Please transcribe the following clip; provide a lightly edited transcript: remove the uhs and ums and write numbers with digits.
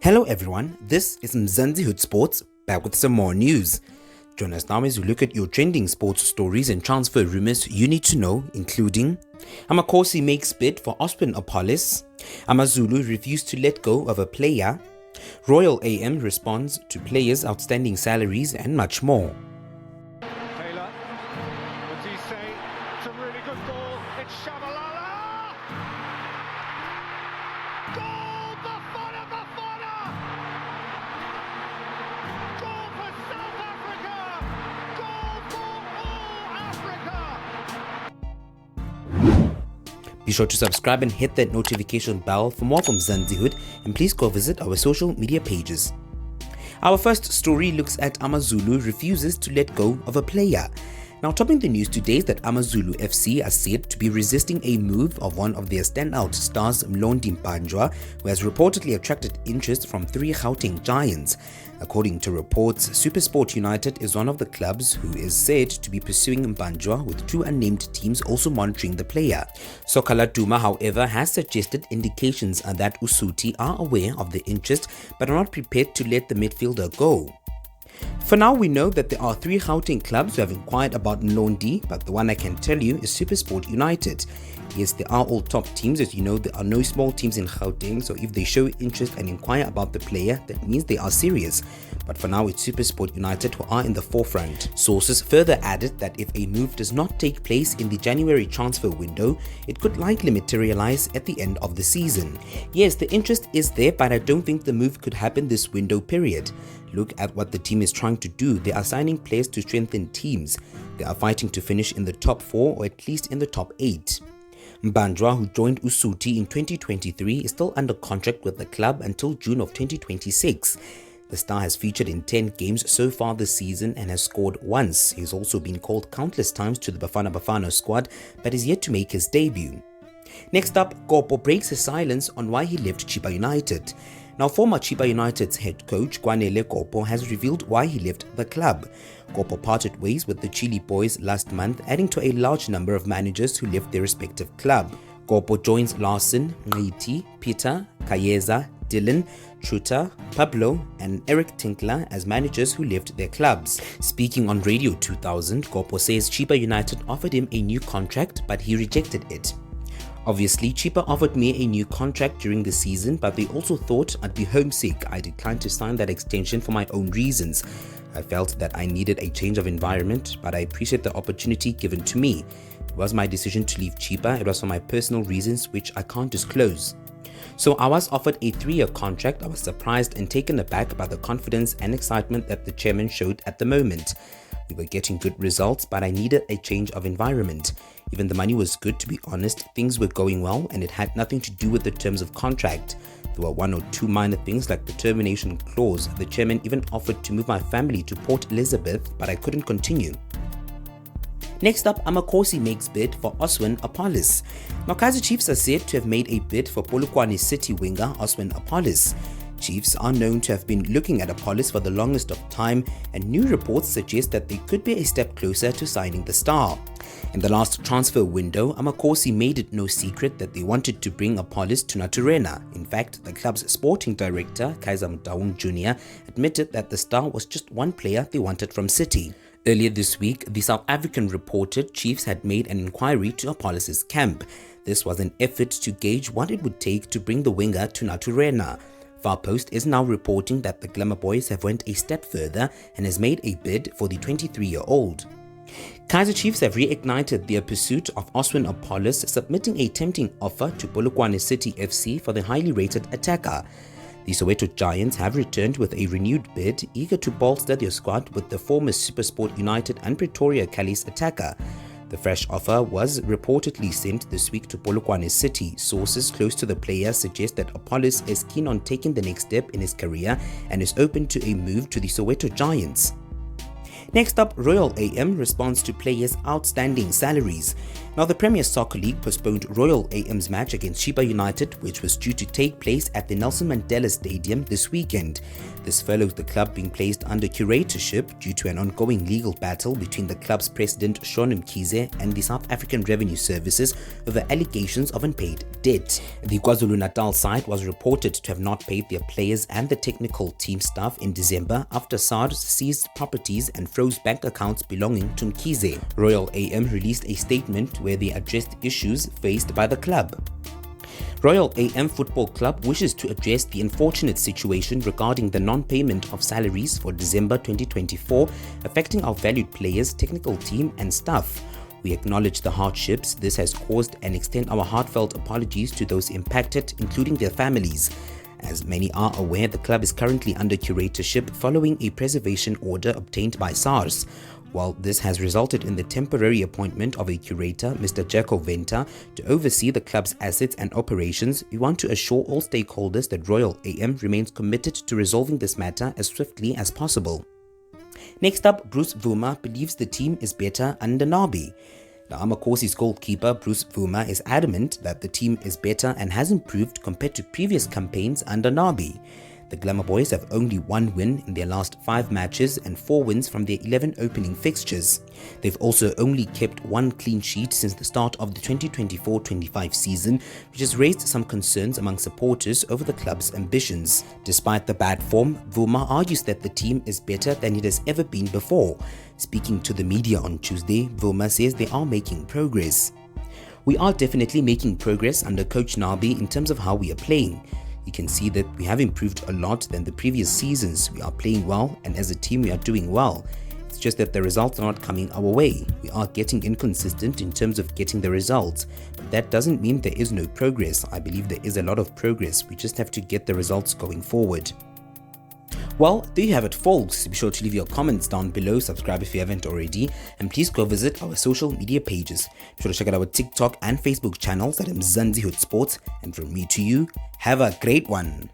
Hello everyone, this is MZANSIHOOD Sports, back with some more news. Join us now as we look at your trending sports stories and transfer rumors you need to know, including Amakhosi makes bid for Appollis, AmaZulu refused to let go of a player, Royal AM responds to players' outstanding salaries, and much more. Taylor, what's he say? It's a really good ball. It's Shabalala! Goal! Bafana! Goal for South Africa! Goal for all Africa! Be sure to subscribe and hit that notification bell for more from MZANSIHOOD, and please go visit our social media pages. Our first story looks at AmaZulu refuses to let go of a player. Now, topping the news today is that AmaZulu FC are said to be resisting a move of one of their standout stars, mamelodi, who has reportedly attracted interest from three Gauteng giants. According to reports, SuperSport United is one of the clubs who is said to be pursuing Mbanjwa, with two unnamed teams also monitoring the player. Sokala Duma, however, has suggested indications that Usuti are aware of the interest but are not prepared to let the midfielder go. For now, we know that there are three Gauteng clubs who have inquired about mamelodi, but the one I can tell you is SuperSport United. Yes, they are all top teams. As you know, there are no small teams in Gauteng, so if they show interest and inquire about the player, that means they are serious. But for now, it's SuperSport United who are in the forefront. Sources further added that if a move does not take place in the January transfer window, it could likely materialize at the end of the season. Yes, the interest is there, but I don't think the move could happen this window period. Look at what the team is trying to do. They are signing players to strengthen teams. They are fighting to finish in the top 4 or at least in the top 8. Mbanjwa, who joined Usuti in 2023, is still under contract with the club until June of 2026. The star has featured in 10 games so far this season and has scored once. He's also been called countless times to the Bafana squad, but is yet to make his debut. Next up, Kopo breaks his silence on why he left Chippa United. Now, former Chippa United's head coach Kwanele Kopo has revealed why he left the club. Kopo parted ways with the Chile boys last month, adding to a large number of managers who left their respective club. Kopo joins Larson, Ngiti, Peter, Kaizer, Dylan, Truta, Pablo, and Eric Tinkler as managers who left their clubs. Speaking on Radio 2000, Kopo says Chippa United offered him a new contract, but he rejected it. Obviously, Chippa offered me a new contract during the season, but they also thought I'd be homesick. I declined to sign that extension for my own reasons. I felt that I needed a change of environment, but I appreciate the opportunity given to me. It was my decision to leave Chippa. It was for my personal reasons, which I can't disclose. So I was offered a 3-year contract. I was surprised and taken aback by the confidence and excitement that the chairman showed at the moment. We were getting good results, but I needed a change of environment. Even the money was good, to be honest. Things were going well, and it had nothing to do with the terms of contract. There were one or two minor things like the termination clause. The chairman even offered to move my family to Port Elizabeth, but I couldn't continue. Next up, Amakhosi makes bid for Appollis. Now, Kaizer Chiefs are said to have made a bid for Polokwane City winger Appollis. Chiefs are known to have been looking at Appollis for the longest of time, and new reports suggest that they could be a step closer to signing the star. In the last transfer window, Amakhosi made it no secret that they wanted to bring Appollis to Naturena. In fact, the club's sporting director, Kaizer Jr., admitted that the star was just one player they wanted from City. Earlier this week, the South African reported Chiefs had made an inquiry to Appollis' camp. This was an effort to gauge what it would take to bring the winger to Naturena. Farpost is now reporting that the Glamour Boys have went a step further and has made a bid for the 23-year-old. Kaizer Chiefs have reignited their pursuit of Appollis, submitting a tempting offer to Polokwane City FC for the highly rated attacker. The Soweto Giants have returned with a renewed bid, eager to bolster their squad with the former SuperSport United and Pretoria Calais attacker. The fresh offer was reportedly sent this week to Polokwane City. Sources close to the player suggest that Appollis is keen on taking the next step in his career and is open to a move to the Soweto Giants. Next up, Royal AM responds to players' outstanding salaries. Now, the Premier Soccer League postponed Royal AM's match against Sheba United, which was due to take place at the Nelson Mandela Stadium this weekend. This follows the club being placed under curatorship due to an ongoing legal battle between the club's president Sean Kaizer and the South African Revenue Services over allegations of unpaid debt. The KwaZulu-Natal side was reported to have not paid their players and the technical team staff in December after SARS seized properties and froze bank accounts belonging to Kaizer. Royal AM released a statement where they addressed issues faced by the club. Royal AM Football Club wishes to address the unfortunate situation regarding the non-payment of salaries for December 2024 affecting our valued players, technical team and staff. We acknowledge the hardships this has caused and extend our heartfelt apologies to those impacted, including their families. As many are aware, the club is currently under curatorship following a preservation order obtained by SARS. While this has resulted in the temporary appointment of a curator, Mr. Jaco Venter, to oversee the club's assets and operations, we want to assure all stakeholders that Royal AM remains committed to resolving this matter as swiftly as possible. Next up, Bruce Bvuma believes the team is better under Nabi. Now, Amakhosi's goalkeeper Bruce Bvuma is adamant that the team is better and has improved compared to previous campaigns under Nabi. The Glamour Boys have only one win in their last 5 matches and 4 wins from their 11 opening fixtures. They've also only kept 1 clean sheet since the start of the 2024-25 season, which has raised some concerns among supporters over the club's ambitions. Despite the bad form, Bvuma argues that the team is better than it has ever been before. Speaking to the media on Tuesday, Bvuma says they are making progress. We are definitely making progress under Coach Nabi in terms of how we are playing. You can see that we have improved a lot than the previous seasons. We are playing well, and as a team we are doing well. It's just that the results are not coming our way. We are getting inconsistent in terms of getting the results, but that doesn't mean there is no progress. I believe there is a lot of progress. We just have to get the results going forward. Well, there you have it, folks. Be sure to leave your comments down below, subscribe if you haven't already, and please go visit our social media pages. Be sure to check out our TikTok and Facebook channels at MZANSIHOOD Sports. And from me to you, have a great one.